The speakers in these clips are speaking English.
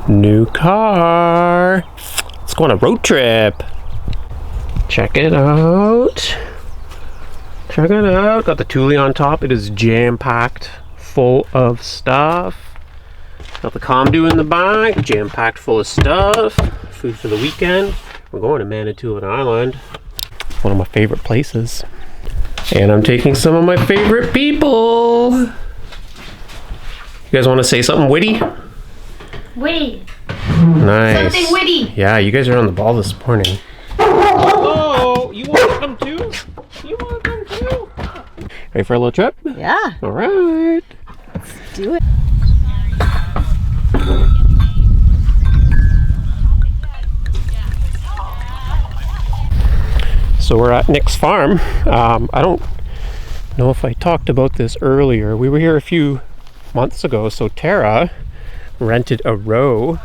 New car. Let's go on a road trip. Check it out. Check it out. Got the Thule on top. It is jam-packed full of stuff. Got the Comdu in the back, jam-packed full of stuff. Food for the weekend. We're going to Manitoulin Island. One of my favorite places. And I'm taking some of my favorite people. You guys want to say something witty? Witty. Nice. Something witty. Yeah, you guys are on the ball this morning. Oh, you want to come too? You want to come too? Ready for a little trip? Yeah. All right. Let's do it. So we're at Nick's farm. I don't know if I talked about this earlier. We were here a few months ago. So Tara rented a row.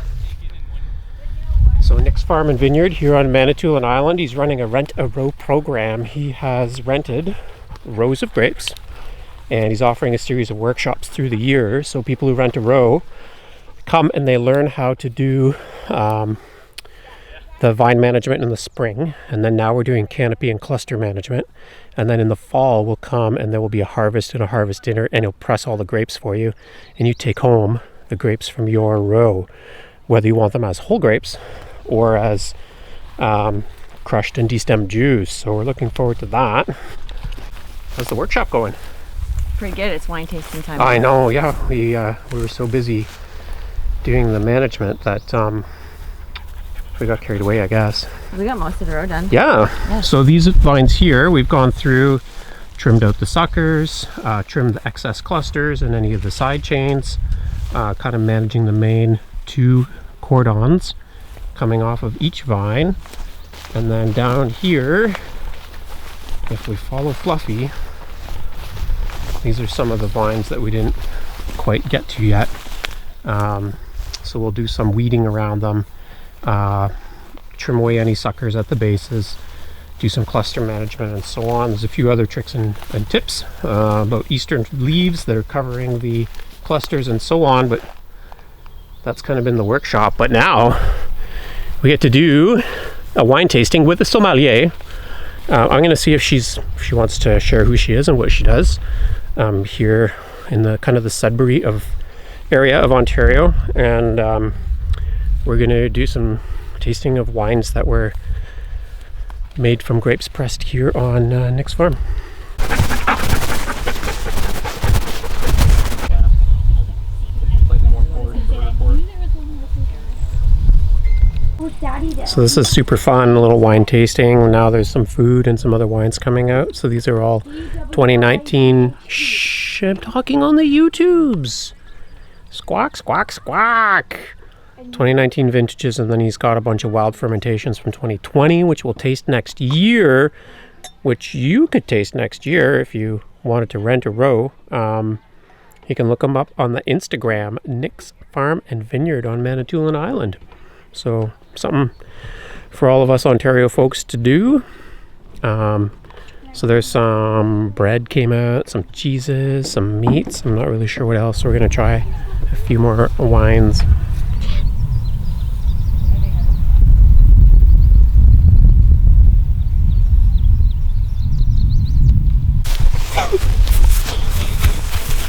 So Nick's Farm and Vineyard here on Manitoulin Island. He's running a rent-a-row program. He has rented rows of grapes, and he's offering a series of workshops through the year. So people who rent a row come and they learn how to do the vine management in the spring, and then now we're doing canopy and cluster management, and then in the fall we'll come and there will be a harvest and a harvest dinner, and he'll press all the grapes for you, and you take home the grapes from your row, whether you want them as whole grapes or as crushed and destemmed juice. So we're looking forward to that. How's the workshop going? Pretty good. It's wine tasting time. I know, yeah. We were so busy doing the management that we got carried away, I guess. We got most of the row done. Yeah. Yes. So these vines here, we've gone through, trimmed out the suckers, trimmed the excess clusters and any of the side chains, kind of managing the main 2 cordons coming off of each vine. And then down here, if we follow Fluffy, these are some of the vines that we didn't quite get to yet. So we'll do some weeding around them, trim away any suckers at the bases, do some cluster management and so on. There's a few other tricks and tips about eastern leaves that are covering the clusters and so on, but that's kind of been the workshop. But now we get to do a wine tasting with a sommelier. I'm going to see if she wants to share who she is and what she does here in the kind of the Sudbury area of Ontario, and we're going to do some tasting of wines that were made from grapes pressed here on Nick's farm. So this is super fun, a little wine tasting. Now there's some food and some other wines coming out. So these are all 2019, shh, I'm talking on the YouTubes. Squawk, squawk, squawk. 2019 vintages, and then he's got a bunch of wild fermentations from 2020, which we'll taste next year, which you could taste next year if you wanted to rent a row. You can look them up on the Instagram, Nick's Farm and Vineyard on Manitoulin Island. So something for all of us Ontario folks to do. So there's some bread came out, some cheeses, some meats. I'm not really sure what else. We're going to try a few more wines.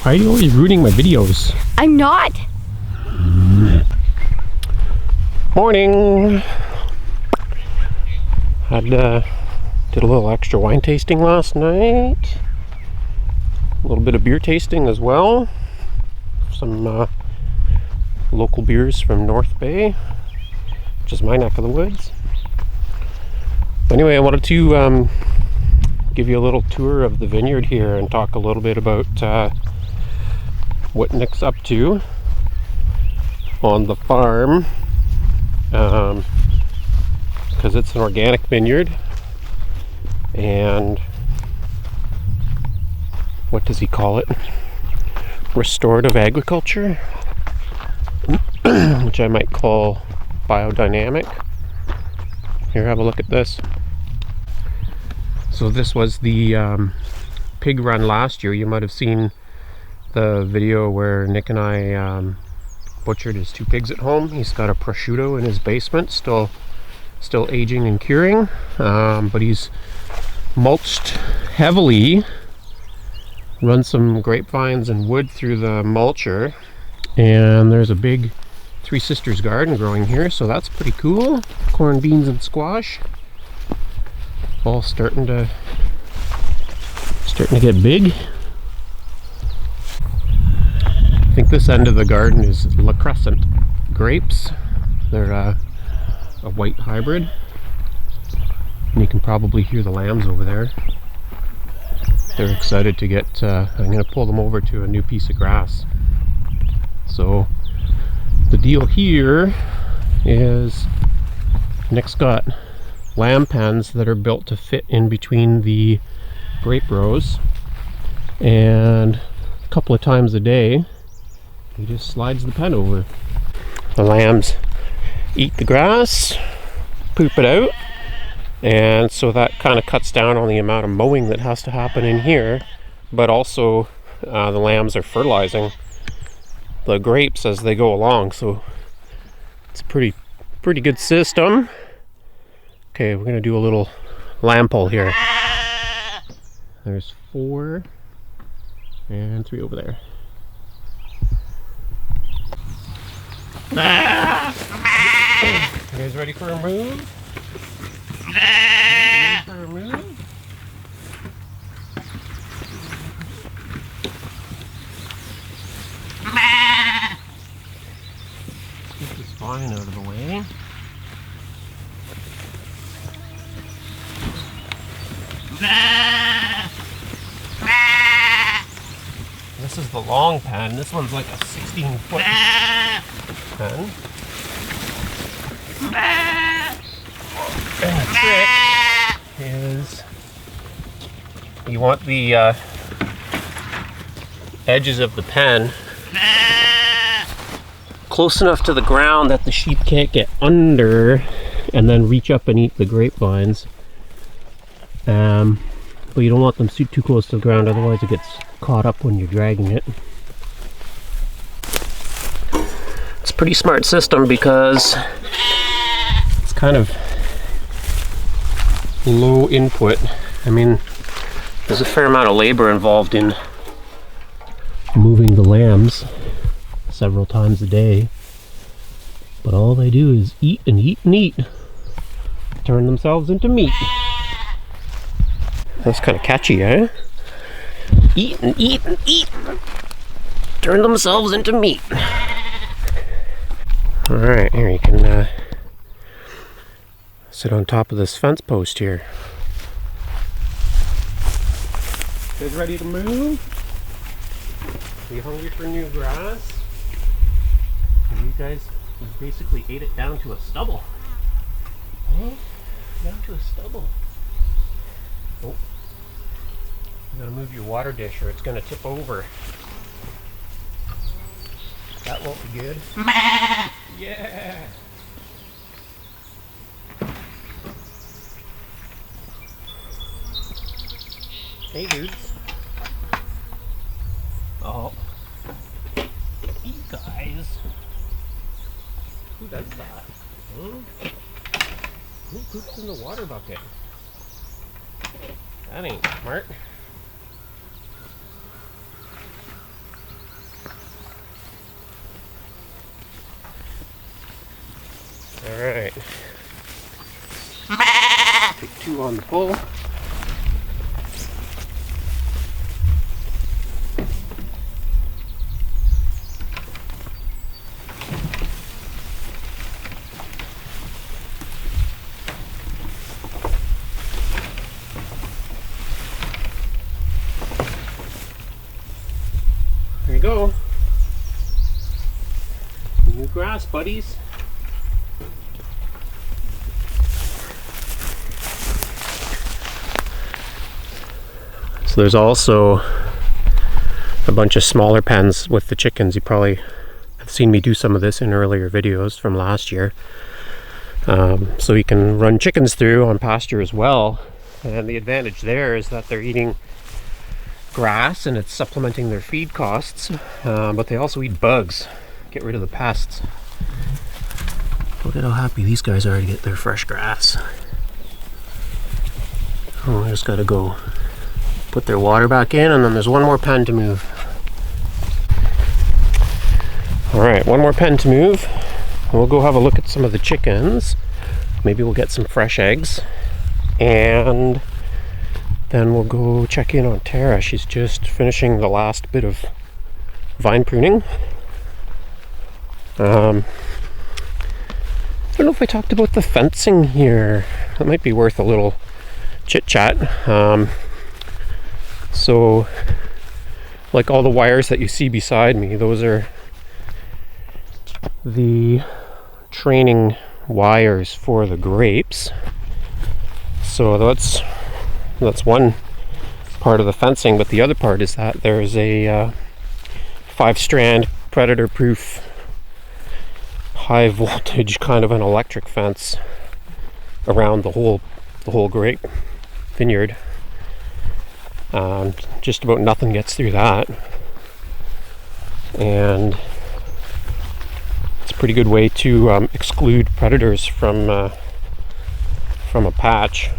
Why are you always ruining my videos? I'm not. Morning. Did a little extra wine tasting last night. A little bit of beer tasting as well. Some local beers from North Bay, which is my neck of the woods. Anyway, I wanted to give you a little tour of the vineyard here and talk a little bit about what Nick's up to on the farm, because it's an organic vineyard. And what does he call it? Restorative agriculture, which I might call biodynamic. Here, have a look at this. So this was the pig run last year. You might have seen the video where Nick and I butchered his 2 pigs at home. He's got a prosciutto in his basement, still aging and curing, but he's mulched heavily, run some grapevines and wood through the mulcher, and there's a big Three Sisters garden growing here, so that's pretty cool. Corn, beans, and squash, all starting to get big. I think this end of the garden is Crescent Grapes. They're a white hybrid, and you can probably hear the lambs over there. They're excited to get, I'm going to pull them over to a new piece of grass. So the deal here is Nick's got lamb pens that are built to fit in between the grape rows, and a couple of times a day he just slides the pen over. The lambs eat the grass, poop it out, and so that kind of cuts down on the amount of mowing that has to happen in here, but also the lambs are fertilizing the grapes as they go along, so it's a pretty good system. Okay, we're gonna do a little lamb pull here. There's 4 and 3 over there. You guys ready for a move? Ready for a move? Keep this vine out of the way. This is the long pen. This one's like a 16-foot pen. And the trick is you want the edges of the pen close enough to the ground that the sheep can't get under and then reach up and eat the grapevines. But you don't want them too close to the ground, otherwise it gets caught up when you're dragging it. It's a pretty smart system because it's kind of low input. I mean, there's a fair amount of labor involved in moving the lambs several times a day, but all they do is eat and eat and eat, turn themselves into meat. That's kind of catchy, eh? Eat and eat and eat, turn themselves into meat. Alright, here you can sit on top of this fence post here. You guys ready to move? Are you hungry for new grass? You guys basically ate it down to a stubble. Eh? Down to a stubble. Oh. You gotta move your water dish or it's gonna tip over. That won't be good. Yeah! Hey dudes. Oh. You guys. Who does that? Hmm? Who poops in the water bucket? That ain't smart. Alright. Take 2 on the pull. There you go. New grass, buddies. So there's also a bunch of smaller pens with the chickens. You probably have seen me do some of this in earlier videos from last year. So you can run chickens through on pasture as well. And the advantage there is that they're eating grass and it's supplementing their feed costs. But they also eat bugs. get rid of the pests. Look at how happy these guys are to get their fresh grass. Oh, I just gotta go put their water back in, and then there's one more pen to move. Alright, one more pen to move. We'll go have a look at some of the chickens. Maybe we'll get some fresh eggs. And then we'll go check in on Tara. She's just finishing the last bit of vine pruning. I don't know if I talked about the fencing here. That might be worth a little chit chat. So, like all the wires that you see beside me, those are the training wires for the grapes. So that's one part of the fencing, but the other part is that there's a 5-strand predator-proof, high-voltage kind of an electric fence around the whole grape vineyard. Just about nothing gets through that, and it's a pretty good way to exclude predators from a patch.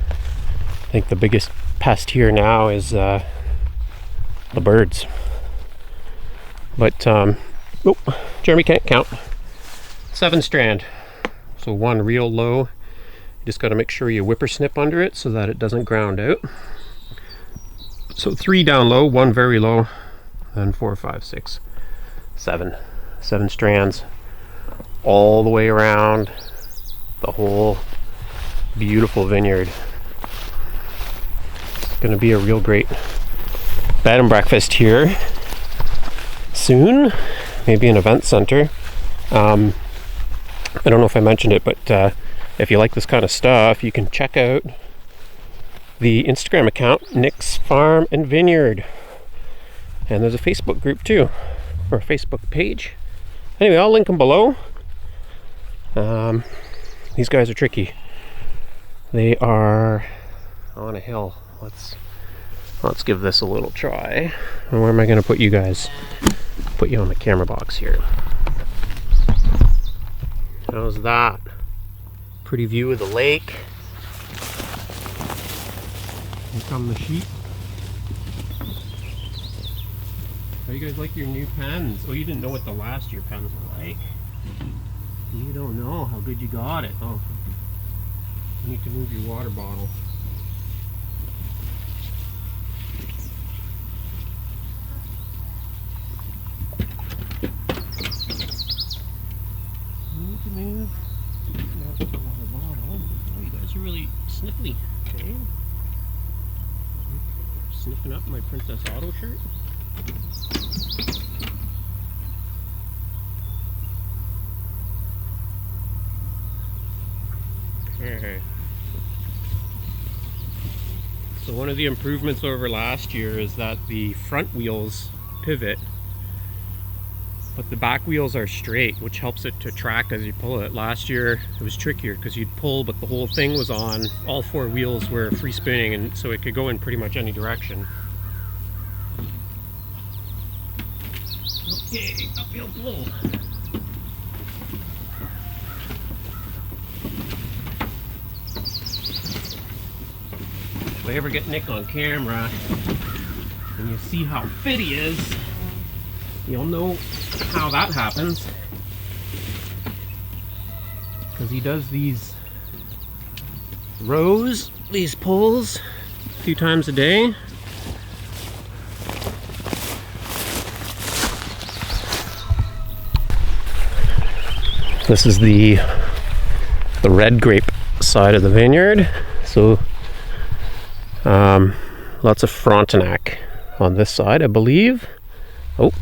I think the biggest pest here now is the birds. But oh, Jeremy can't count. 7-strand, so one real low. You just got to make sure you whippersnip under it so that it doesn't ground out. So 3 down low, 1 very low, then 4, 5, 6, 7. 7 strands all the way around the whole beautiful vineyard. It's going to be a real great bed and breakfast here soon, maybe an event center. I don't know if I mentioned it, but if you like this kind of stuff, you can check out the Instagram account, Nick's Farm and Vineyard. And there's a Facebook group too, or a Facebook page. Anyway, I'll link them below. These guys are tricky. They are on a hill. Let's give this a little try. And where am I going to put you guys? Put you on the camera box here. How's that? Pretty view of the lake. Here come the sheep. How you guys like your new pens? Oh, you didn't know what the last year pens were like. You don't know how good you got it. Oh, you need to move your water bottle. You need to move. Not the water bottle. Oh, you guys are really sniffly. Okay. Sniffing up my Princess Auto shirt. Okay. So one of the improvements over last year is that the front wheels pivot, but the back wheels are straight, which helps it to track as you pull it. Last year it was trickier because you'd pull, but the whole thing was on. All 4 wheels were free spinning, and so it could go in pretty much any direction. Okay, uphill pull. If I ever get Nick on camera and you see how fit he is, you'll know how that happens. Because he does these rows, these pulls, a few times a day. This is the red grape side of the vineyard. So lots of Frontenac on this side, I believe. Oh,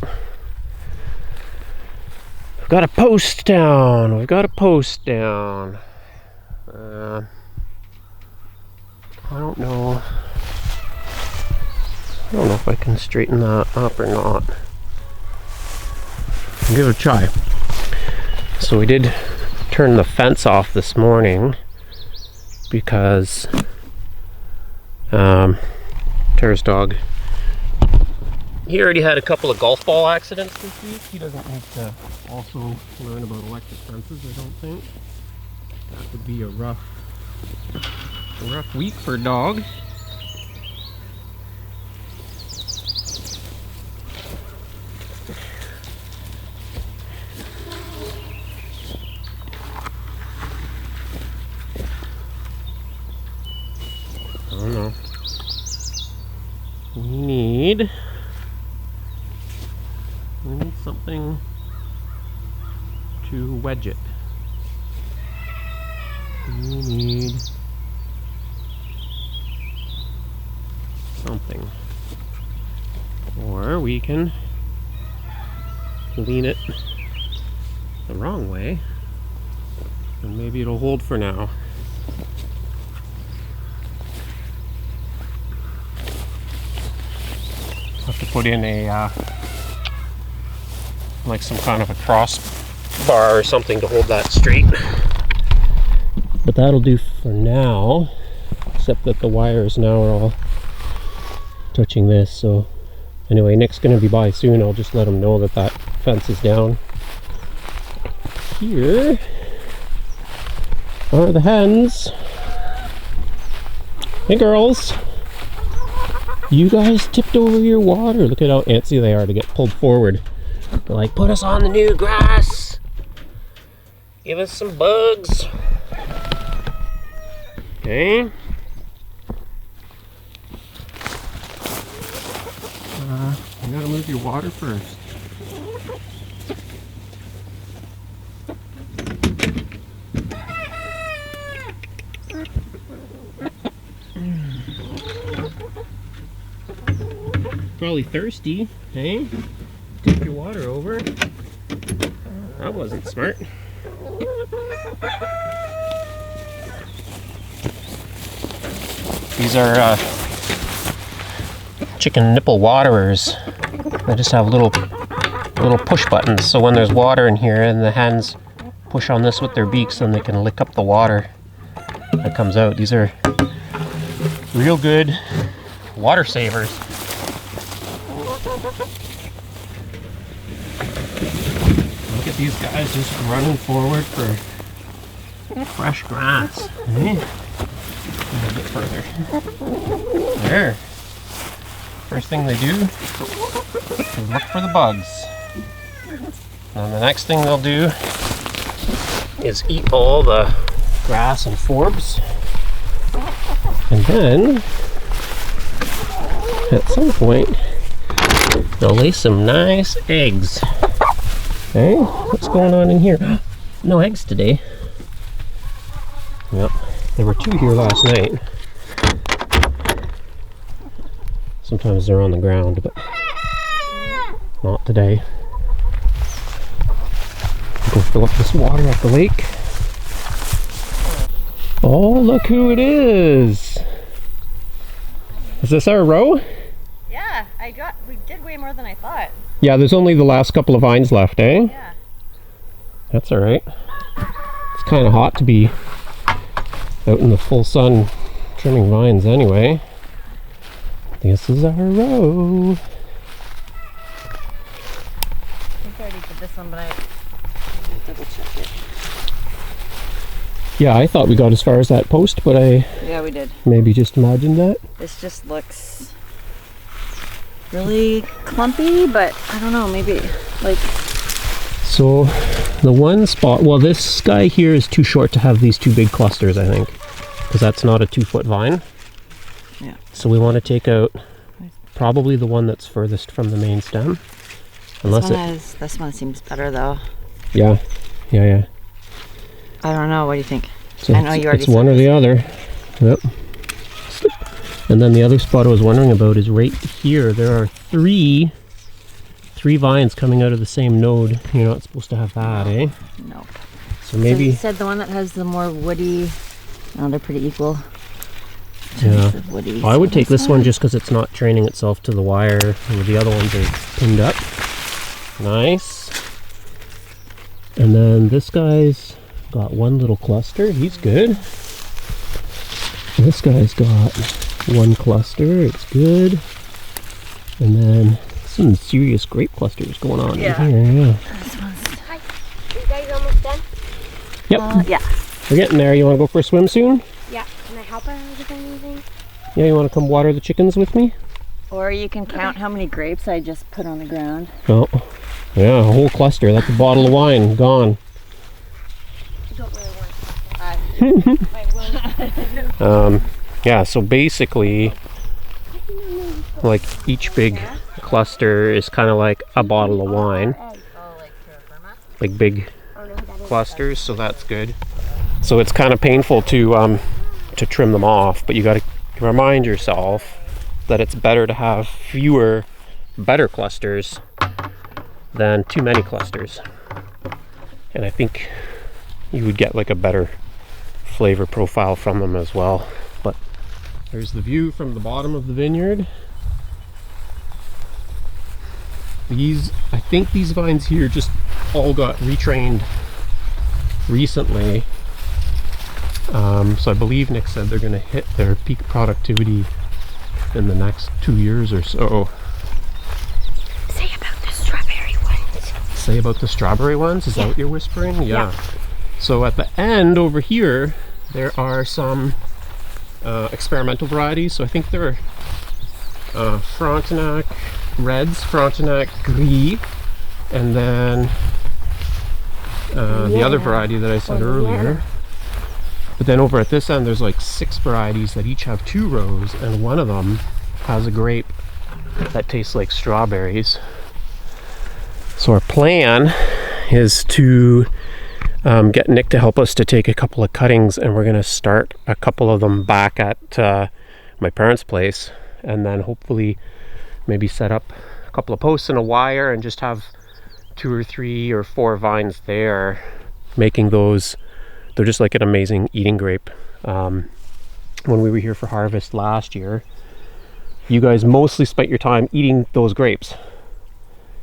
we've got a post down. We've got a post down. I don't know. I don't know if I can straighten that up or not. I'll give it a try. So we did turn the fence off this morning because Tara's dog He already had a couple of golf ball accidents this week. He doesn't need to also learn about electric fences, I don't think. That would be a rough week for a dog. I don't know. We need something to wedge it. We need something. Or we can lean it the wrong way and maybe it'll hold for now. Have to put in a like some kind of a cross bar or something to hold that straight. But that'll do for now, except that the wires now are all touching this. So anyway, Nick's going to be by soon. I'll just let him know that that fence is down. Here are the hens. Hey girls, you guys tipped over your water. Look at how antsy they are to get pulled forward. They're like, put us on the new grass. Give us some bugs. Okay. You gotta move your water first. Probably thirsty, hey? Tip your water over. That wasn't smart. These are chicken nipple waterers. They just have little push buttons, so when there's water in here and the hens push on this with their beaks, then they can lick up the water that comes out. These are real good water savers. Look at these guys just running forward for fresh grass. A little bit further. There. First thing they do is look for the bugs. And the next thing they'll do is eat all the grass and forbs. And then, at some point, they'll lay some nice eggs. Hey, what's going on in here? No eggs today. Yep, there were 2 here last night. Sometimes they're on the ground, but not today. Go fill up this water at the lake. Oh, look who it is! Is this our row? Yeah, we did way more than I thought. Yeah, there's only the last couple of vines left, eh? Yeah. That's alright. It's kind of hot to be out in the full sun trimming vines anyway. This is our row. I think I already did this one, but I didn't double check it. Yeah, I thought we got as far as that post, but Yeah, we did. maybe just imagined that. This just looks really clumpy, but I don't know, maybe like... So the one spot, well, this guy here is too short to have these 2 big clusters, I think, because that's not a 2-foot vine. Yeah. So we want to take out probably the one that's furthest from the main stem. Unless this one seems better though. Yeah. I don't know, what do you think? So I know you already it's one or the other. Yep. And then the other spot I was wondering about is right here. There are three vines coming out of the same node. You're not supposed to have that, eh? Nope. So maybe... So you said the one that has the more woody... Oh, they're pretty equal. Yeah. Woody. I would take this one just because it's not training itself to the wire. And the other ones are pinned up. Nice. And then this guy's got one little cluster. He's good. This guy's got one cluster. It's good. And then Some serious grape clusters going on Yeah. in here. Yeah. This one's. Hi. You guys almost done? Yep. Yeah. We're getting there. You want to go for a swim soon? Yeah. Can I help her with anything? Yeah, you want to come water the chickens with me? Or you can count how many grapes I just put on the ground. Oh. Yeah, a whole cluster. That's a bottle of wine gone. I don't really want to. I will. Yeah, so basically, like each big cluster is kind of like a bottle of wine. Oh, like Like big I don't know who that is. clusters, so that's good. So it's kind of painful to trim them off, but you got to remind yourself that it's better to have fewer, better clusters than too many clusters. And I think you would get like a better flavor profile from them as well. But there's the view from the bottom of the vineyard. I think these vines here just all got retrained recently. So I believe Nick said they're going to hit their peak productivity in the next 2 years or so. Say about the strawberry ones. Say about the strawberry ones? Is that what you're whispering? Yeah. So at the end over here, there are some experimental varieties. So I think there are Frontenac Reds, Frontenac Gris, and then the other variety that I said earlier. But then over at this end, there's like 6 varieties that each have 2 rows, and one of them has a grape that tastes like strawberries. So our plan is to get Nick to help us to take a couple of cuttings, and we're going to start a couple of them back at my parents' place, and then hopefully maybe set up a couple of posts and a wire and just have 2 or 3 or 4 vines there, making those. They're just like an amazing eating grape. When we were here for harvest last year, you guys mostly spent your time eating those grapes,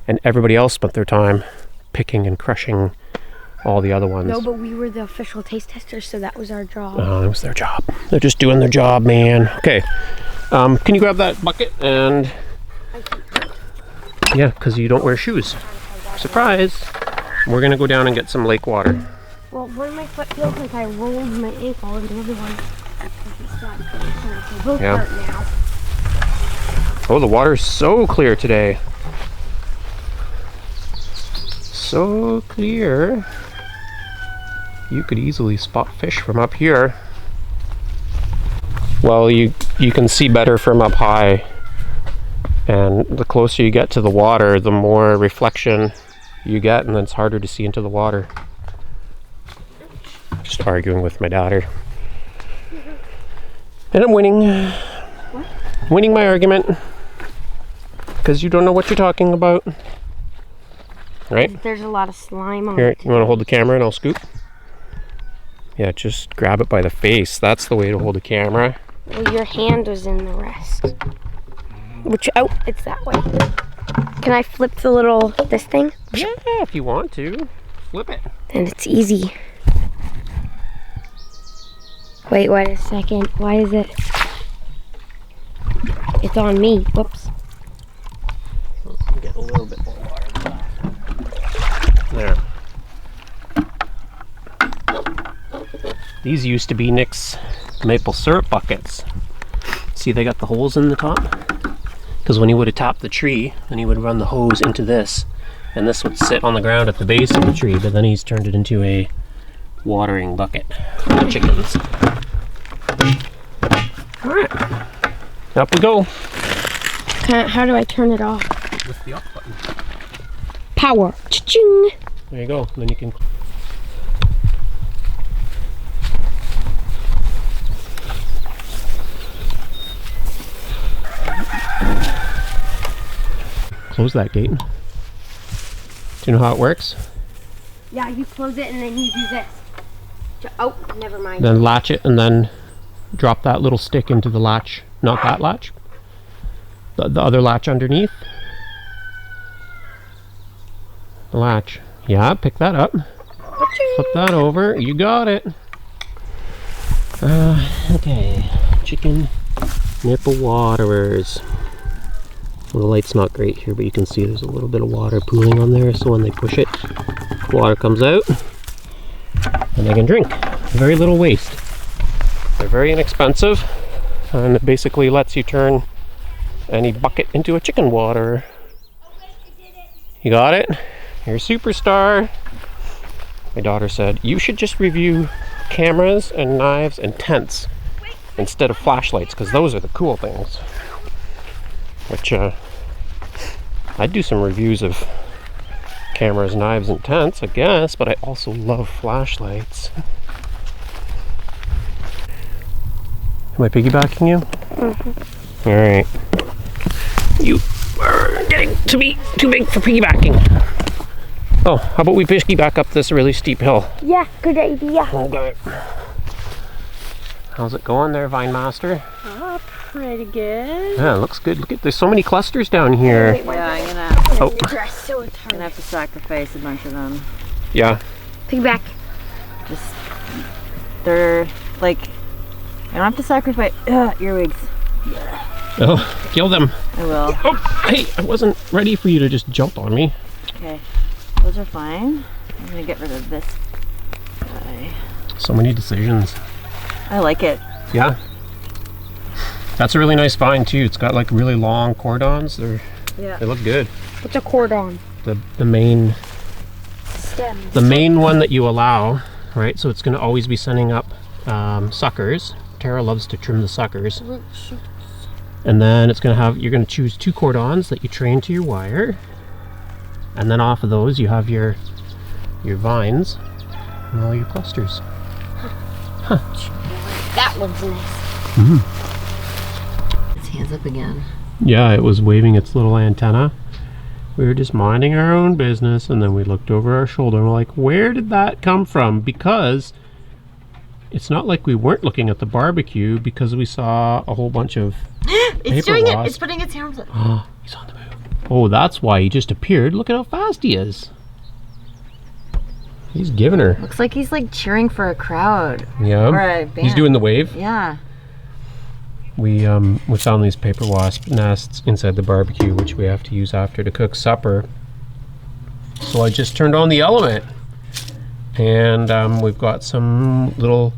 and everybody else spent their time picking and crushing all the other ones. No, but we were the official taste testers, so that was our job. It was their job. They're just doing their job, man. Okay. Can you grab that bucket? And yeah, because you don't wear shoes. Surprise! We're gonna go down and get some lake water. Well, one of my foot feels like I rolled my ankle, and the other one is stuck. They both Yeah. hurt now. Oh, the water's so clear today. So clear. You could easily spot fish from up here. Well, you can see better from up high. And the closer you get to the water, the more reflection you get, and then it's harder to see into the water. Just arguing with my daughter. And I'm winning. What? Winning my argument. Because you don't know what you're talking about. Right? There's a lot of slime on Here, it. you want to hold the camera and I'll scoop? Yeah, just grab it by the face. That's the way to hold a camera. Well, your hand was in the rest. Which, oh, it's that way. Can I flip the little, this thing? Yeah, if you want to. Flip it. Then it's easy. Wait a second. Why is it? It's on me. Whoops. Let's get a little bit more water than that. There. These used to be Nick's maple syrup buckets. See, they got the holes in the top? Because when he would have tapped the tree, then he would run the hose into this, and this would sit on the ground at the base of the tree, but then he's turned it into a watering bucket for the chickens. Alright, up we go. How do I turn it off? With the up button. Power. Cha-ching. There you go, and then you can close that gate. Do you know how it works? Yeah, you close it and then you do this. Oh, never mind. Then latch it and then drop that little stick into the latch. Not that latch. The other latch underneath. The latch. Yeah, pick that up. Flip that over. You got it. Okay. Chicken nipple waterers. Well, the light's not great here, but you can see there's a little bit of water pooling on there, so when they push it, water comes out and they can drink. Very little waste. They're very inexpensive, and it basically lets you turn any bucket into a chicken water. You got it? You're a superstar. My daughter said, you should just review cameras and knives and tents instead of flashlights, because those are the cool things. Which, I'd do some reviews of cameras, knives, and tents, I guess, but I also love flashlights. Am I piggybacking you? Mm-hmm. Alright. You are getting to be too big for piggybacking. Oh, how about we piggyback up this really steep hill? Yeah, good idea. Okay. How's it going there, Vine Master? Oh, pretty good. Yeah, it looks good. Look at, there's so many clusters down here. Yeah, I'm gonna gonna have to sacrifice a bunch of them. Yeah. Piggyback. Just, they're like, I don't have to sacrifice earwigs. Oh, kill them. I will. Oh, hey, I wasn't ready for you to just jump on me. Okay, those are fine. I'm gonna get rid of this guy. So many decisions. I like it. Yeah. That's a really nice vine too. It's got like really long cordons. They look good. What's a cordon? The main Stem. the main one that you allow, right? So it's going to always be sending up suckers. Tara loves to trim the suckers. And then it's going to have, you're going to choose 2 cordons that you train to your wire. And then off of those you have your vines and all your clusters. Huh. That one's nice. Mm-hmm. Its hands up again. Yeah, it was waving its little antenna. We were just minding our own business, and then we looked over our shoulder and we're like, where did that come from? Because it's not like we weren't looking at the barbecue, because we saw a whole bunch of It's doing it. It's putting its hands up. Oh, he's on the move. Oh, that's why he just appeared. Look at how fast he is. He's giving her. Looks like he's like cheering for a crowd. Yeah. Or a band. He's doing the wave. Yeah. We found these paper wasp nests inside the barbecue, which we have to use after to cook supper. So I just turned on the element, and we've got some little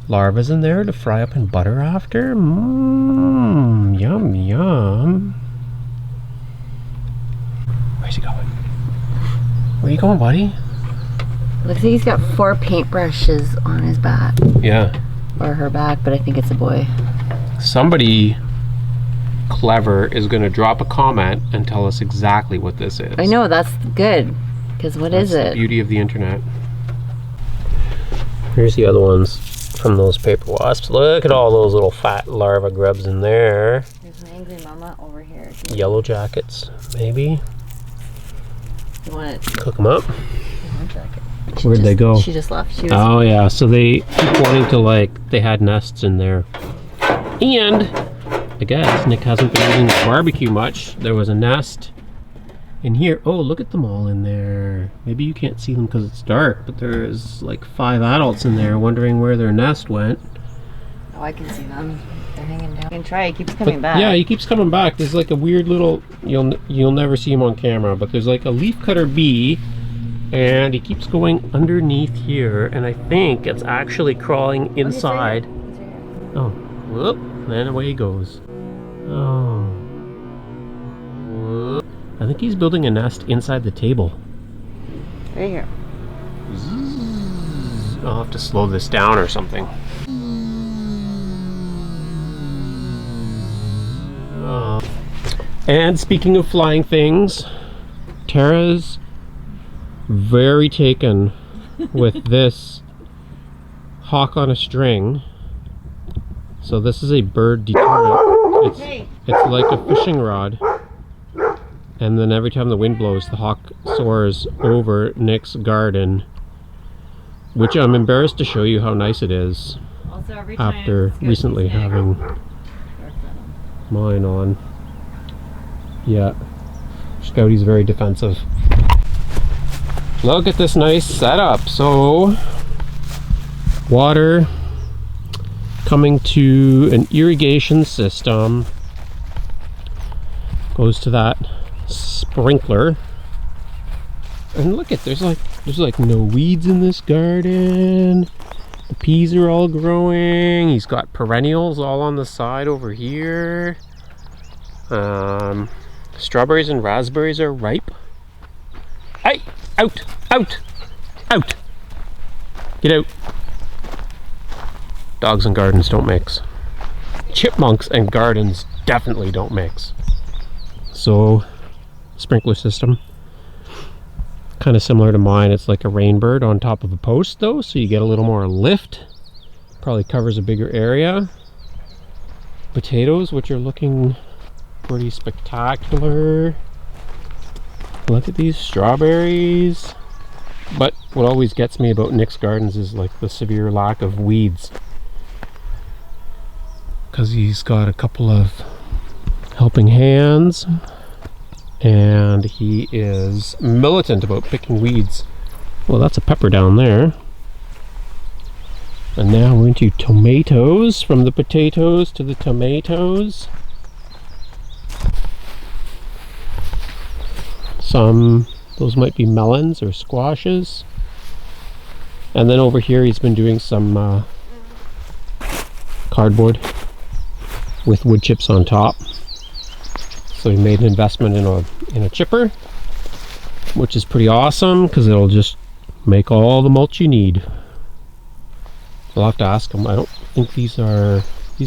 larvas in there to fry up in butter after. Mmm, yum yum. Where's he going? Where are you going, buddy? Looks like he's got 4 paintbrushes on his back. Yeah. Or her back, but I think it's a boy. Somebody clever is going to drop a comment and tell us exactly what this is. I know, that's good. Because what is That's it? the beauty of the internet. Here's the other ones from those paper wasps. Look at all those little fat larva grubs in there. There's an angry mama over here. Yellow jackets, maybe. You want it? Cook them up. She Where'd they go? She just left. She was Oh yeah, so they keep wanting to, like, they had nests in there. And I guess Nick hasn't been using the barbecue much. There was a nest in here. Oh, look at them all in there. Maybe you can't see them because it's dark, but there's like 5 adults in there wondering where their nest went. Oh, I can see them. They're hanging down. You can try. He keeps coming back. Yeah, he keeps coming back. There's like a weird little, you'll never see him on camera, but there's like a leafcutter bee, and he keeps going underneath here, and I think it's actually crawling inside. Oh, whoop, then away he goes. Oh. Whoop. I think he's building a nest inside the table. Right here. I'll have to slow this down or something. And speaking of flying things, Tara's very taken with this hawk on a string. So this is a bird deterrent. It's like a fishing rod. And then every time the wind blows, the hawk soars over Nick's garden, which I'm embarrassed to show you how nice it is Also, every time after recently having mine on. Yeah, Scouty's very defensive. Look at this nice setup. So, water coming to an irrigation system goes to that sprinkler. And look at, there's like no weeds in this garden. The peas are all growing. He's got perennials all on the side over here. Strawberries and raspberries are ripe. Hey, out, out, out. Get out. Dogs and gardens don't mix. Chipmunks and gardens definitely don't mix. So, sprinkler system. Kind of similar to mine. It's like a rainbird on top of a post though, so you get a little more lift. Probably covers a bigger area. Potatoes, which are looking pretty spectacular. Look at these strawberries. But what always gets me about Nick's gardens is like the severe lack of weeds, because he's got a couple of helping hands and he is militant about picking weeds. Well, that's a pepper down there. And now we're into tomatoes. From the potatoes to the tomatoes. Those might be melons or squashes. And then over here he's been doing some cardboard with wood chips on top. So he made an investment in a chipper, which is pretty awesome because it'll just make all the mulch you need. I'll have to ask him. I don't think these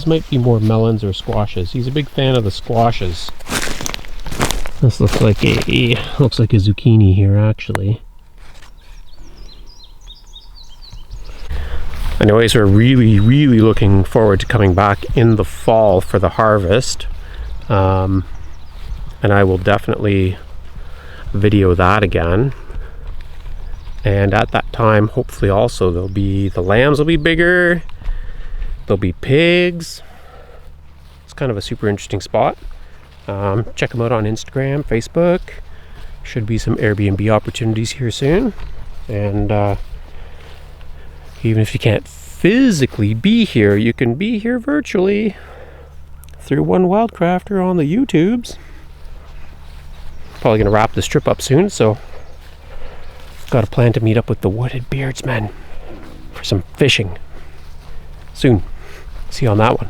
might be more melons or squashes. He's a big fan of the squashes. This looks like a zucchini here actually. Anyways, we're really looking forward to coming back in the fall for the harvest. And I will definitely video that again. And at that time, hopefully also the lambs will be bigger. There'll be pigs. It's kind of a super interesting spot. Check them out on Instagram, Facebook. Should be some Airbnb opportunities here soon. And even if you can't physically be here, you can be here virtually through one Wildcrafter on the YouTubes. Probably gonna wrap this trip up soon, so got a plan to meet up with the Wooded Beardsmen for some fishing soon. See you on that one.